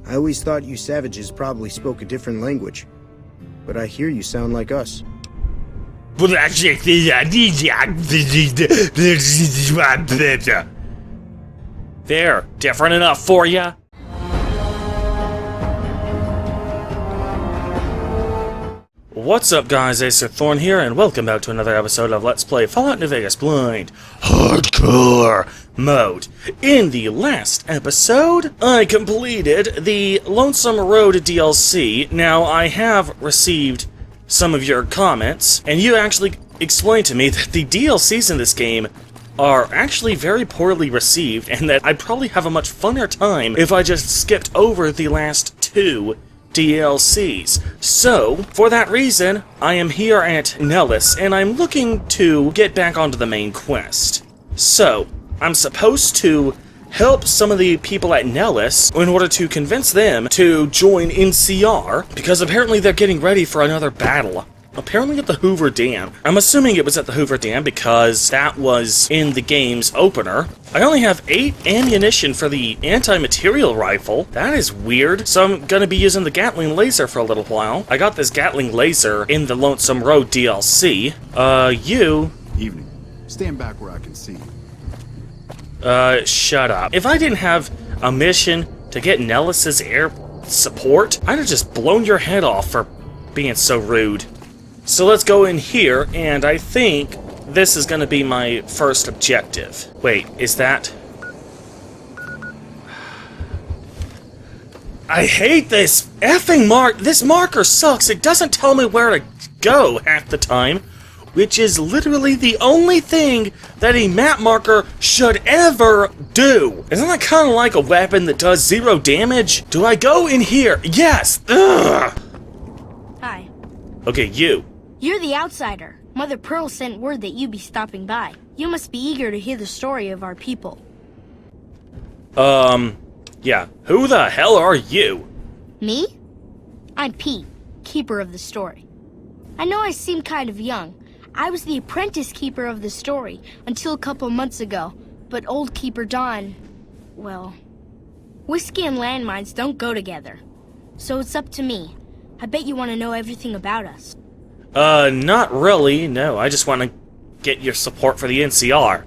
I always thought you savages probably spoke a different language. But I hear you sound like us. There, different enough for ya? What's up guys, Acer Thorn here, and welcome back to another episode of Let's Play Fallout New Vegas Blind Hardcore Mode. In the last episode, I completed the Lonesome Road DLC. Now, I have received some of your comments, and you actually explained to me that the DLCs in this game are actually very poorly received, and that I'd probably have a much funner time if I just skipped over the last two DLCs. So, for that reason, I am here at Nellis, and I'm looking to get back onto the main quest. So, I'm supposed to help some of the people at Nellis in order to convince them to join NCR, because apparently they're getting ready for another battle. Apparently at the Hoover Dam. I'm assuming it was at the Hoover Dam because that was in the game's opener. I only have 8 ammunition for the anti-material rifle. That is weird. So I'm gonna be using the Gatling laser for a little while. I got this Gatling laser in the Lonesome Road DLC. You... Evening. Stand back where I can see. Shut up. If I didn't have a mission to get Nellis's air support, I'd have just blown your head off for being so rude. So let's go in here, and I think this is going to be my first objective. Wait, is that... I hate this effing this marker sucks. It doesn't tell me where to go half the time, which is literally the only thing that a map marker should ever do. Isn't that kind of like a weapon that does 0 damage? Do I go in here? Yes! Ugh! Hi. Okay, you. You're the outsider. Mother Pearl sent word that you'd be stopping by. You must be eager to hear the story of our people. Yeah. Who the hell are you? Me? I'm Pete, keeper of the story. I know I seem kind of young. I was the apprentice keeper of the story until a couple months ago, but old Keeper Don, well, whiskey and landmines don't go together. So it's up to me. I bet you want to know everything about us. Not really, no. I just want to get your support for the NCR.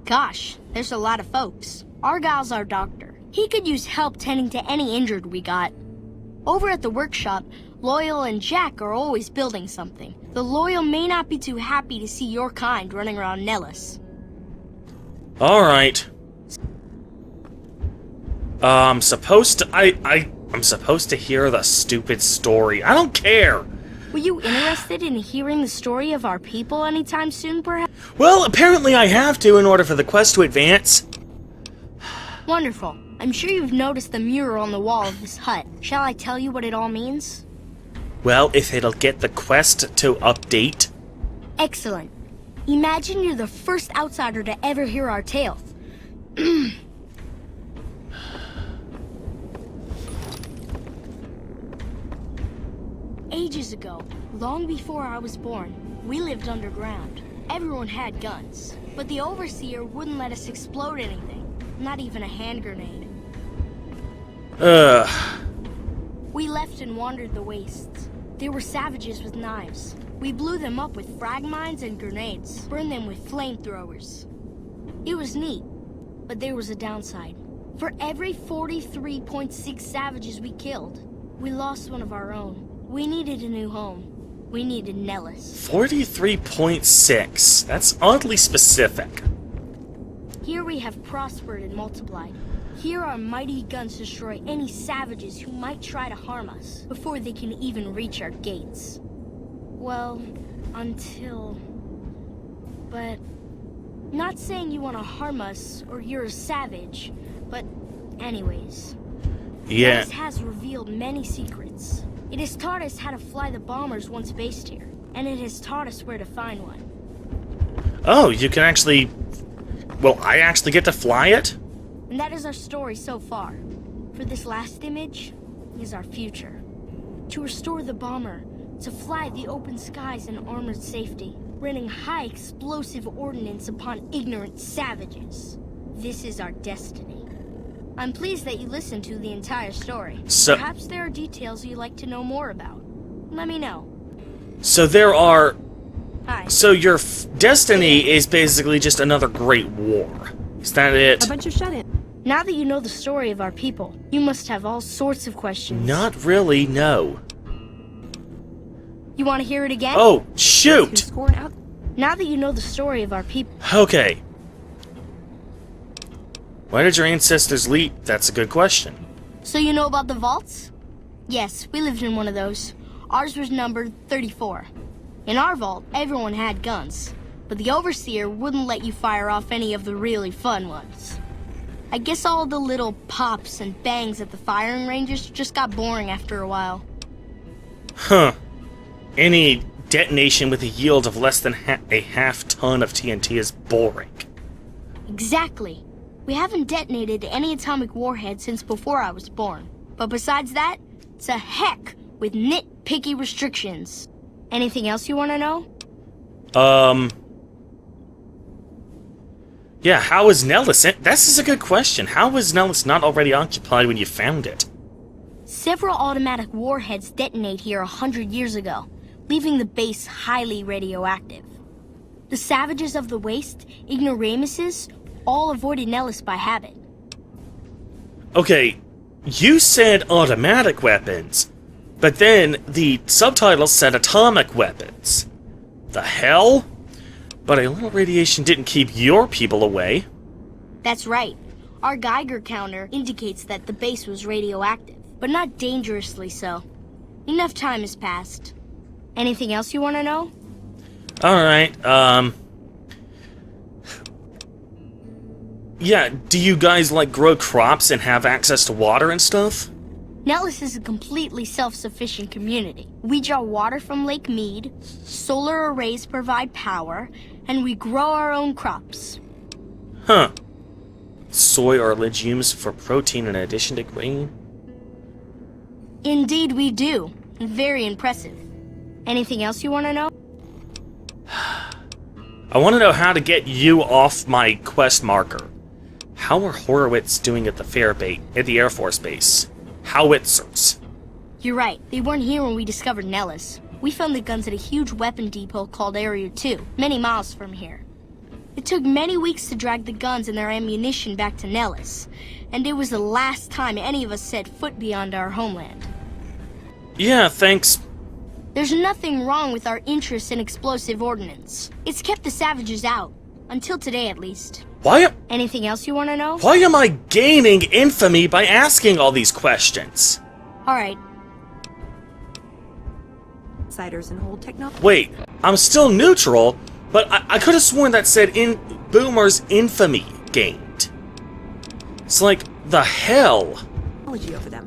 Gosh, there's a lot of folks. Argyle's our doctor. He could use help tending to any injured we got. Over at the workshop, Loyal and Jack are always building something. The Loyal may not be too happy to see your kind running around Nellis. Alright. I'm supposed to hear the stupid story. I don't care! Were you interested in hearing the story of our people anytime soon, perhaps? Well, apparently I have to in order for the quest to advance. Wonderful. I'm sure you've noticed the mural on the wall of this hut. Shall I tell you what it all means? Well, if it'll get the quest to update. Excellent. Imagine you're the first outsider to ever hear our tales. Ages ago, long before I was born, we lived underground. Everyone had guns, but the Overseer wouldn't let us explode anything, not even a hand grenade. We left and wandered the wastes. There were savages with knives. We blew them up with frag mines and grenades, burned them with flamethrowers. It was neat, but there was a downside. For every 43.6 savages we killed, we lost one of our own. We needed a new home. We needed Nellis. 43.6. That's oddly specific. Here we have prospered and multiplied. Here our mighty guns destroy any savages who might try to harm us before they can even reach our gates. Well, until... But... Not saying you want to harm us or you're a savage, but anyways. Yeah. Nellis has revealed many secrets. It has taught us how to fly the bombers once based here, and it has taught us where to find one. Oh, you can actually... Well, I actually get to fly it? And that is our story so far. For this last image is our future. To restore the bomber, to fly the open skies in armored safety, raining high explosive ordnance upon ignorant savages. This is our destiny. I'm pleased that you listened to the entire story. So- Perhaps there are details you'd like to know more about. Let me know. So there are... Hi. So your destiny is basically just another great war. Is that it? A bunch of shut-in. Now that you know the story of our people, you must have all sorts of questions. Not really, no. You want to hear it again? Oh, Who's shoot! scoring out? Now that you know the story of our people, Okay. Why did your ancestors leave? That's a good question. so you know about the vaults? Yes, we lived in one of those. Ours was numbered 34. In our vault, everyone had guns, but the overseer wouldn't let you fire off any of the really fun ones. I guess all the little pops and bangs at the firing ranges just got boring after a while. Huh. Any detonation with a yield of less than a half ton of TNT is boring. Exactly. We haven't detonated any atomic warhead since before I was born. But besides that, it's a heck with nitpicky restrictions. Anything else you want to know? Yeah, how is Nellis? This is a good question. How was Nellis not already occupied when you found it? Several automatic warheads detonate here 100 years ago, leaving the base highly radioactive. The savages of the waste, ignoramuses, all avoided Nellis by habit. Okay, you said automatic weapons, but then the subtitles said atomic weapons. The hell? But a little radiation didn't keep your people away. That's right. Our Geiger counter indicates that the base was radioactive, but not dangerously so. Enough time has passed. Anything else you want to know? Alright, yeah, do you guys, like, grow crops and have access to water and stuff? Nellis is a completely self-sufficient community. We draw water from Lake Mead, solar arrays provide power, and we grow our own crops. Huh. Soy or legumes for protein in addition to grain? Indeed we do. Very impressive. Anything else you want to know? I want to know how to get you off my quest marker. How are Horowitz doing at the Air Force Base? Howitzers. You're right. They weren't here when we discovered Nellis. We found the guns at a huge weapon depot called Area 2, many miles from here. It took many weeks to drag the guns and their ammunition back to Nellis, and it was the last time any of us set foot beyond our homeland. Yeah, thanks. There's nothing wrong with our interest in explosive ordnance. It's kept the savages out, until today at least. Anything else you want to know? Why am I gaining infamy by asking all these questions? Alright. Outsiders and hold technology. Wait, I'm still neutral, but I could have sworn that said Boomer's infamy gained. It's like, the hell? Over them.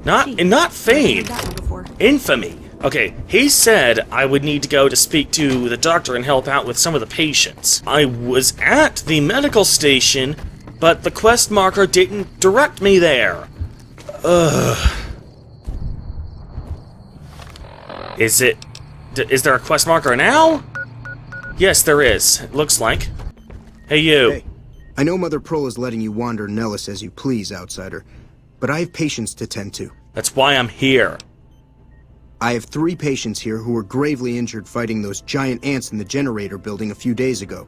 Not fame. That one before. Infamy. Okay, he said I would need to go to speak to the doctor and help out with some of the patients. I was at the medical station, but the quest marker didn't direct me there. Ugh. Is there a quest marker now? Yes, there is. It looks like. Hey, you. Hey, I know Mother Prole is letting you wander Nellis as you please, outsider, but I have patients to tend to. That's why I'm here. I have 3 patients here who were gravely injured fighting those giant ants in the generator building a few days ago.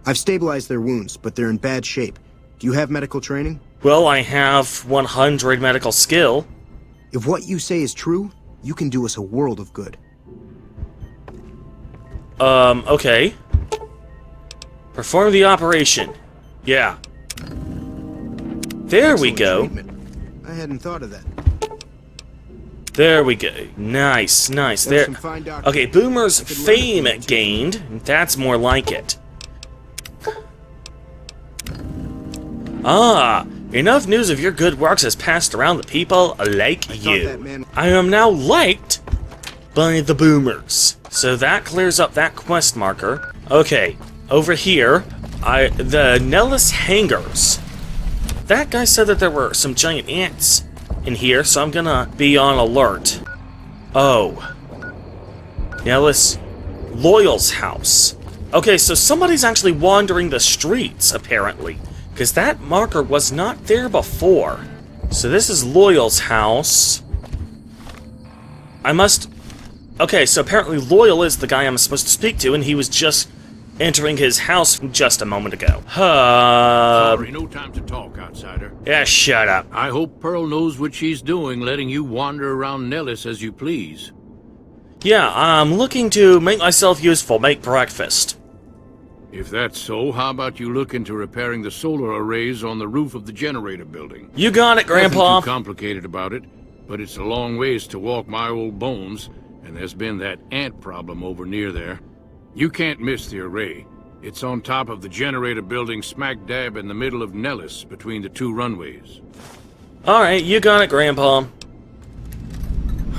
I've stabilized their wounds, but they're in bad shape. Do you have medical training? Well, I have 100 medical skill. If what you say is true, you can do us a world of good. Okay. Perform the operation. Yeah. There we Excellent go. treatment. I hadn't thought of that. There we go. Nice, nice. There. Some fine doctor. Okay, Boomer's I could learn fame from you, too. gained. That's more like it. Ah, enough news of your good works has passed around the people like thought you. that man- I am now liked by the Boomers. So that clears up that quest marker. Okay, over here, the Nellis hangars. That guy said that there were some giant ants in here, so I'm gonna be on alert. Oh. Nellis Loyal's house. Okay, so somebody's actually wandering the streets, apparently. because that marker was not there before. So this is Loyal's house. I must... Okay, so apparently Loyal is the guy I'm supposed to speak to, and he was just entering his house just a moment ago. Sorry, no time to talk, outsider. Yeah, shut up. I hope Pearl knows what she's doing, letting you wander around Nellis as you please. Yeah, I'm looking to make myself useful, make breakfast. If that's so, how about you look into repairing the solar arrays on the roof of the generator building? You got it, Grandpa. Nothing too complicated about it, but it's a long ways to walk my old bones, and there's been that ant problem over near there. You can't miss the array. It's on top of the generator building smack dab in the middle of Nellis, between the two runways. Alright, you got it, Grandpa.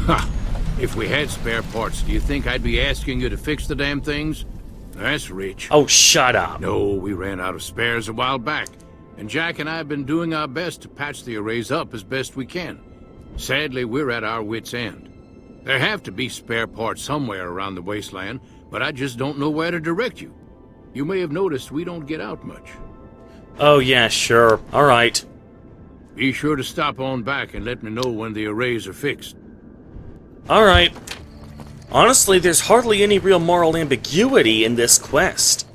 Ha! If we had spare parts, do you think I'd be asking you to fix the damn things? That's rich. Oh, shut up. No, we ran out of spares a while back, and Jack and I have been doing our best to patch the arrays up as best we can. Sadly, we're at our wits' end. There have to be spare parts somewhere around the wasteland, but I just don't know where to direct you. You may have noticed we don't get out much. Oh, yeah, sure. Alright. Be sure to stop on back and let me know when the arrays are fixed. Alright. Honestly, there's hardly any real moral ambiguity in this quest.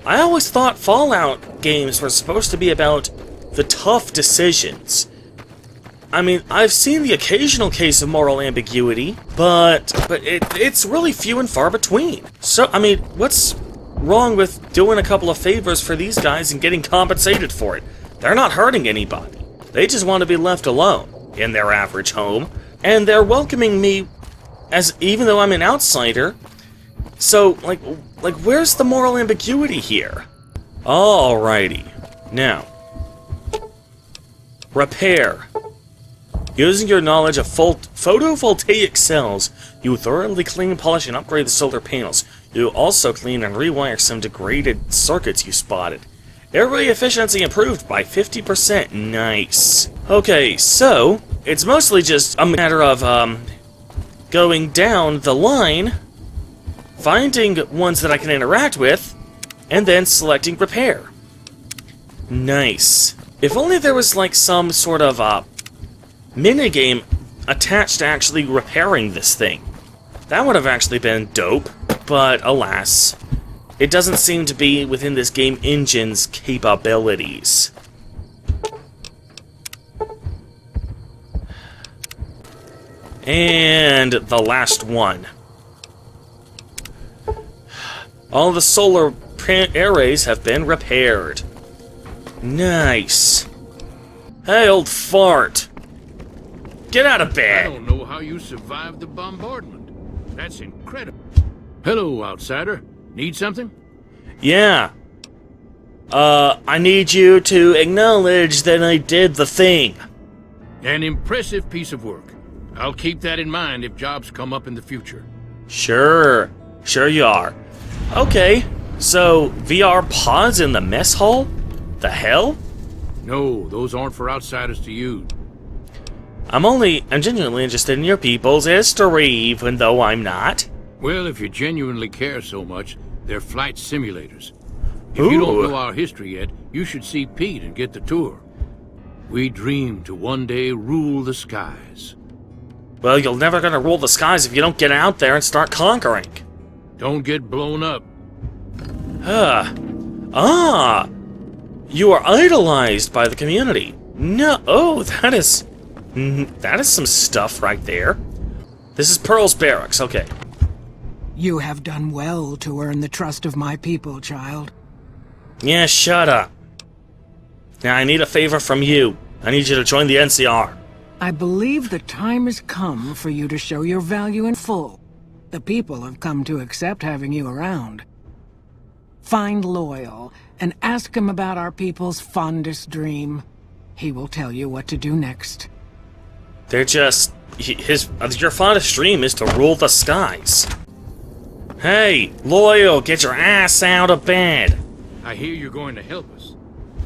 I always thought Fallout games were supposed to be about the tough decisions. I mean, I've seen the occasional case of moral ambiguity, but it's really few and far between. So, I mean, what's wrong with doing a couple of favors for these guys and getting compensated for it? They're not hurting anybody. They just want to be left alone in their average home, and they're welcoming me as even though I'm an outsider. So, like where's the moral ambiguity here? Alrighty. Now, repair. Using your knowledge of photovoltaic cells, you thoroughly clean, polish, and upgrade the solar panels. You also clean and rewire some degraded circuits you spotted. Array efficiency improved by 50%. Nice. Okay, so it's mostly just a matter of going down the line, finding ones that I can interact with, and then selecting repair. Nice. If only there was like some sort of minigame attached to actually repairing this thing. That would have actually been dope, but alas, it doesn't seem to be within this game engine's capabilities. And the last one. All the solar arrays have been repaired. Nice. Hey, old fart. Get out of bed. I don't know how you survived the bombardment. That's incredible. Hello, outsider. Need something? Yeah. I need you to acknowledge that I did the thing. An impressive piece of work. I'll keep that in mind if jobs come up in the future. Sure. Sure you are. Okay, so VR pods in the mess hall? The hell? No, those aren't for outsiders to use. I'm genuinely interested in your people's history, even though I'm not. Well, if you genuinely care so much, they're flight simulators. If you don't know our history yet, you should see Pete and get the tour. We dream to one day rule the skies. Well, you're never gonna rule the skies if you don't get out there and start conquering. Don't get blown up. You are idolized by the community. No, that is some stuff right there. This is Pearl's barracks, okay. You have done well to earn the trust of my people, child. Yeah, shut up. Now, I need a favor from you. I need you to join the NCR. I believe the time has come for you to show your value in full. The people have come to accept having you around. Find Loyal and ask him about our people's fondest dream. He will tell you what to do next. They're just... your fondest dream is to rule the skies. Hey, Loyal, get your ass out of bed. I hear you're going to help us.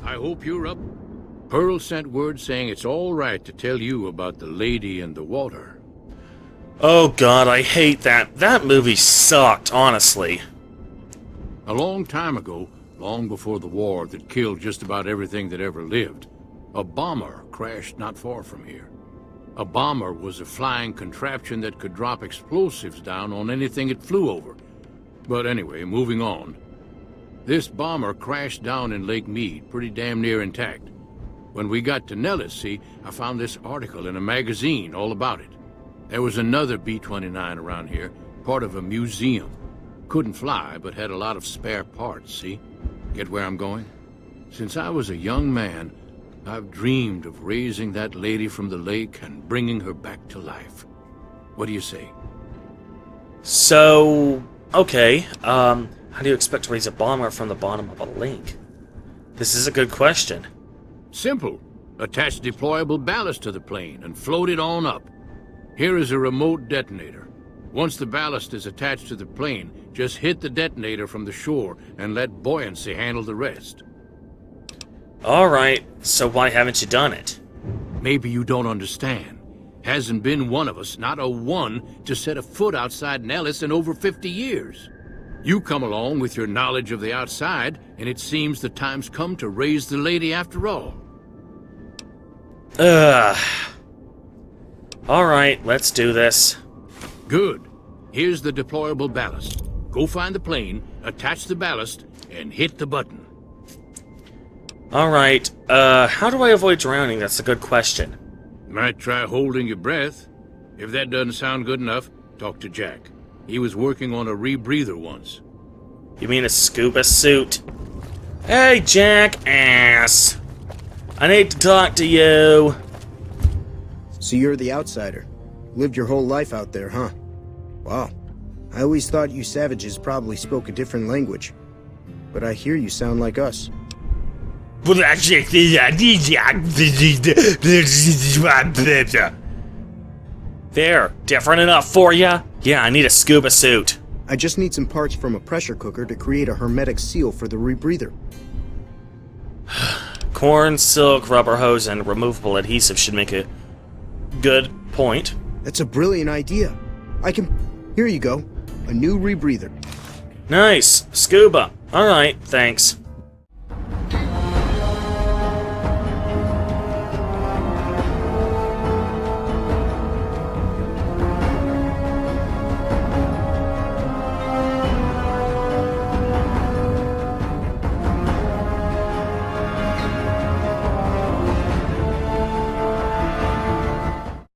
I hope you're up. Pearl sent word saying it's all right to tell you about the lady in the water. Oh god, I hate that. That movie sucked, honestly. A long time ago, long before the war that killed just about everything that ever lived. A bomber crashed not far from here. A bomber was a flying contraption that could drop explosives down on anything it flew over. But anyway, moving on. This bomber crashed down in Lake Mead, pretty damn near intact. When we got to Nellis, see, I found this article in a magazine all about it. There was another B-29 around here, part of a museum. Couldn't fly, but had a lot of spare parts, see? Get where I'm going? Since I was a young man, I've dreamed of raising that lady from the lake and bringing her back to life. What do you say? So, okay, how do you expect to raise a bomber from the bottom of a lake? This is a good question. Simple. Attach deployable ballast to the plane and float it on up. Here is a remote detonator. Once the ballast is attached to the plane, just hit the detonator from the shore and let buoyancy handle the rest. Alright, so why haven't you done it? Maybe you don't understand. Hasn't been one of us, not a one, to set a foot outside Nellis in over 50 years. You come along with your knowledge of the outside, and it seems the time's come to raise the lady after all. Alright, let's do this. Good. Here's the deployable ballast. Go find the plane, attach the ballast, and hit the button. Alright, how do I avoid drowning? That's a good question. Might try holding your breath. If that doesn't sound good enough, talk to Jack. He was working on a rebreather once. You mean a scuba suit? Hey, Jackass! I need to talk to you! So you're the outsider. Lived your whole life out there, huh? Wow. I always thought you savages probably spoke a different language. But I hear you sound like us. There, different enough for ya? Yeah, I need a scuba suit. I just need some parts from a pressure cooker to create a hermetic seal for the rebreather. Corn, silk, rubber hose, and removable adhesive should make a good point. That's a brilliant idea. Here you go. A new rebreather. Nice. Scuba. Alright, thanks.